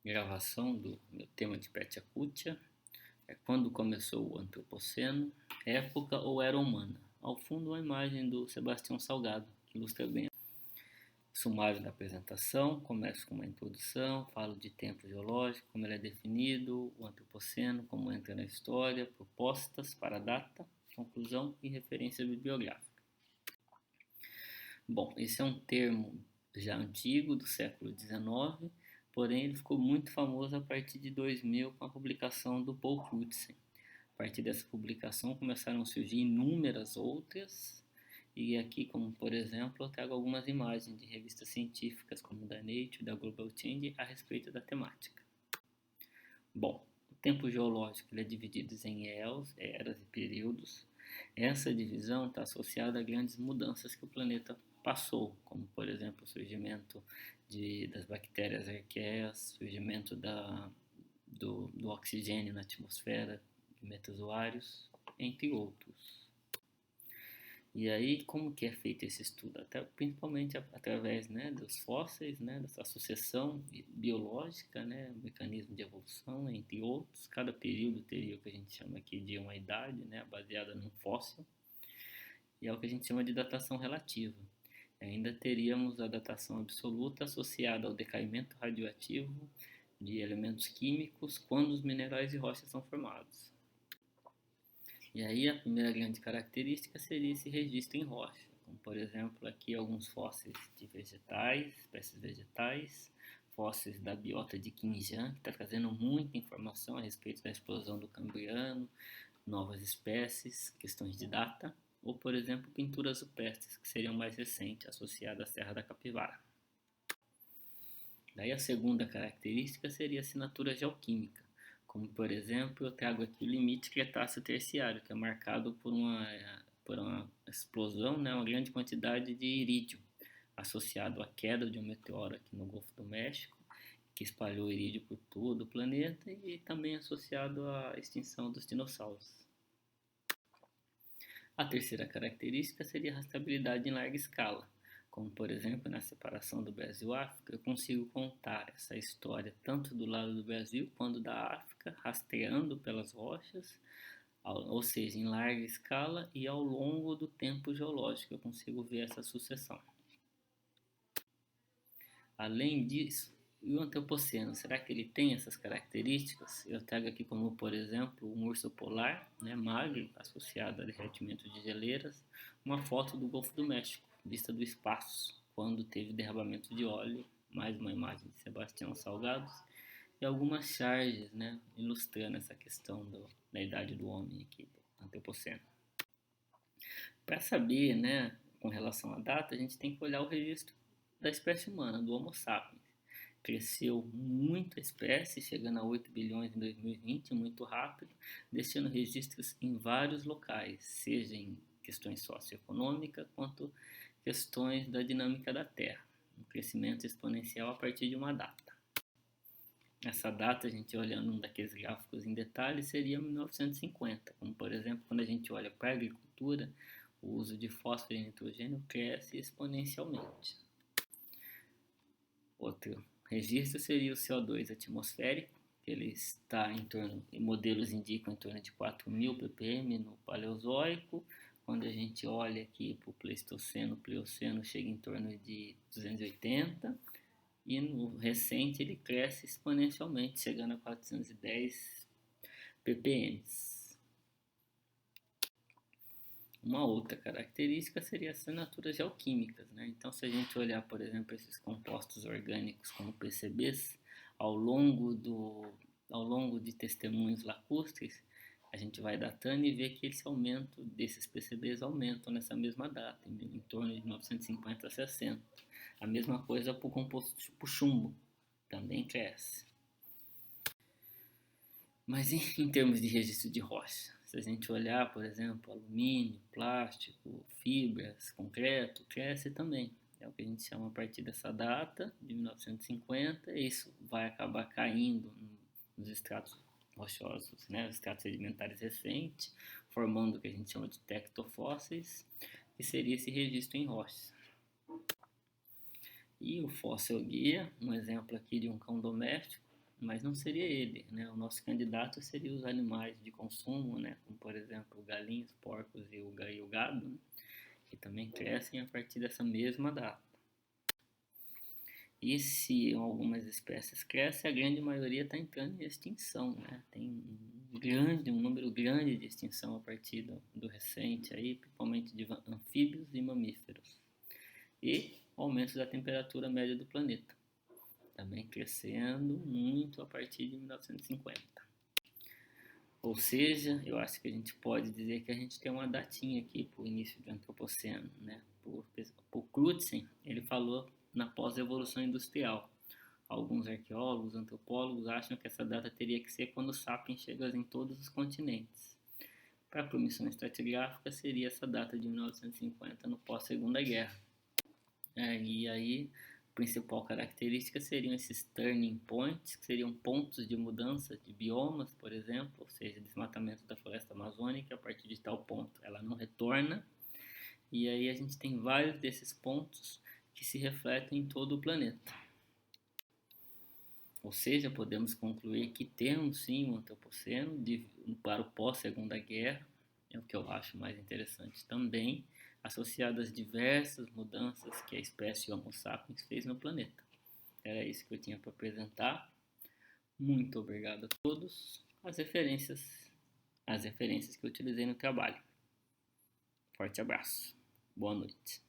gravação do meu tema de Petyakutia, quando começou o Antropoceno, época ou era humana. Ao fundo, uma imagem do Sebastião Salgado, que ilustra bem o sumário da apresentação. Começo com uma introdução, falo de tempo geológico, como ele é definido, o Antropoceno, como entra na história, propostas para a data, conclusão e referência bibliográfica. Bom, esse é um termo já antigo, do século XIX, porém ele ficou muito famoso a partir de 2000 com a publicação do Paul Crutzen. A partir dessa publicação começaram a surgir inúmeras outras, e aqui, como por exemplo, eu trago algumas imagens de revistas científicas como da Nature, da Global Change, a respeito da temática. Bom, o tempo geológico ele é dividido em eras e períodos. Essa divisão está associada a grandes mudanças que o planeta passou, como por exemplo o surgimento das bactérias arqueias, surgimento do oxigênio na atmosfera, de metazoários, entre outros. E aí, como que é feito esse estudo? Principalmente através dos fósseis, dessa sucessão biológica, o mecanismo de evolução, entre outros. Cada período teria o que a gente chama aqui de uma idade, baseada num fóssil, e é o que a gente chama de datação relativa. Ainda teríamos a datação absoluta associada ao decaimento radioativo de elementos químicos quando os minerais e rochas são formados. E aí a primeira grande característica seria esse registro em rocha, como por exemplo aqui alguns fósseis de vegetais, espécies vegetais, fósseis da biota de Qinjiang, que está trazendo muita informação a respeito da explosão do Cambriano, novas espécies, questões de data, ou por exemplo pinturas rupestres, que seriam mais recentes, associadas à Serra da Capivara. Daí a segunda característica seria a assinatura geoquímica, como por exemplo eu trago aqui o limite Cretáceo-Terciário, que é marcado por uma explosão, uma grande quantidade de irídio, associado à queda de um meteoro aqui no Golfo do México, que espalhou irídio por todo o planeta, e também associado à extinção dos dinossauros. A terceira característica seria a rastreabilidade em larga escala, como por exemplo na separação do Brasil-África, eu consigo contar essa história tanto do lado do Brasil quanto da África, rastreando pelas rochas, ou seja, em larga escala e ao longo do tempo geológico eu consigo ver essa sucessão. Além disso, e o Antropoceno, será que ele tem essas características? Eu trago aqui como, por exemplo, um urso polar, magro, associado a derretimento de geleiras, uma foto do Golfo do México, vista do espaço, quando teve derramamento de óleo, mais uma imagem de Sebastião Salgado, e algumas charges, ilustrando essa questão da idade do homem aqui, do Antropoceno. Para saber, com relação à data, a gente tem que olhar o registro da espécie humana, do Homo sapiens. Cresceu muito a espécie, chegando a 8 bilhões em 2020, muito rápido, deixando registros em vários locais, seja em questões socioeconômicas, quanto questões da dinâmica da Terra. Um crescimento exponencial a partir de uma data. Essa data, a gente olhando um daqueles gráficos em detalhe, seria 1950, como por exemplo, quando a gente olha para a agricultura, o uso de fósforo e nitrogênio cresce exponencialmente. Outro registro seria o CO2 atmosférico, que ele está modelos indicam em torno de 4.000 ppm no Paleozoico. Quando a gente olha aqui para o Pleistoceno, o Plioceno chega em torno de 280, e no recente ele cresce exponencialmente, chegando a 410 ppm. Uma outra característica seria as assinaturas geoquímicas. Então, se a gente olhar, por exemplo, esses compostos orgânicos como PCBs, ao longo de testemunhos lacustres, a gente vai datando e vê que esse aumento desses PCBs aumentam nessa mesma data, em torno de 1950 a 60. A mesma coisa para o composto tipo chumbo, também cresce. Mas em termos de registro de rocha, se a gente olhar, por exemplo, alumínio, plástico, fibras, concreto, cresce também. É o que a gente chama a partir dessa data, de 1950, e isso vai acabar caindo nos estratos rochosos, os estratos sedimentares recentes, formando o que a gente chama de tectofósseis, que seria esse registro em rochas. E o fóssil guia, um exemplo aqui de um cão doméstico, mas não seria ele, né? O nosso candidato seria os animais de consumo, né? Como, por exemplo, galinhas, porcos e o gado, né? Que também crescem a partir dessa mesma data. E se algumas espécies crescem, a grande maioria está entrando em extinção, né? Tem um número grande de extinção a partir do recente, aí, principalmente de anfíbios e mamíferos. E aumento da temperatura média do planeta, também crescendo muito a partir de 1950. Ou seja, eu acho que a gente pode dizer que a gente tem uma datinha aqui para o início do Antropoceno, né? Por Crutzen, ele falou na pós-evolução industrial. Alguns arqueólogos, antropólogos acham que essa data teria que ser quando o Sapiens chega em todos os continentes. Para a promissão estratigráfica seria essa data de 1950, no pós-Segunda Guerra. E aí, a principal característica seriam esses turning points, que seriam pontos de mudança de biomas, por exemplo, ou seja, desmatamento da floresta amazônica. A partir de tal ponto ela não retorna, e aí a gente tem vários desses pontos que se refletem em todo o planeta. Ou seja, podemos concluir que temos sim um antropoceno para o pós-Segunda Guerra, é o que eu acho mais interessante também, associado às diversas mudanças que a espécie Homo sapiens fez no planeta. Era isso que eu tinha para apresentar. Muito obrigado a todos. As referências que eu utilizei no trabalho. Forte abraço. Boa noite.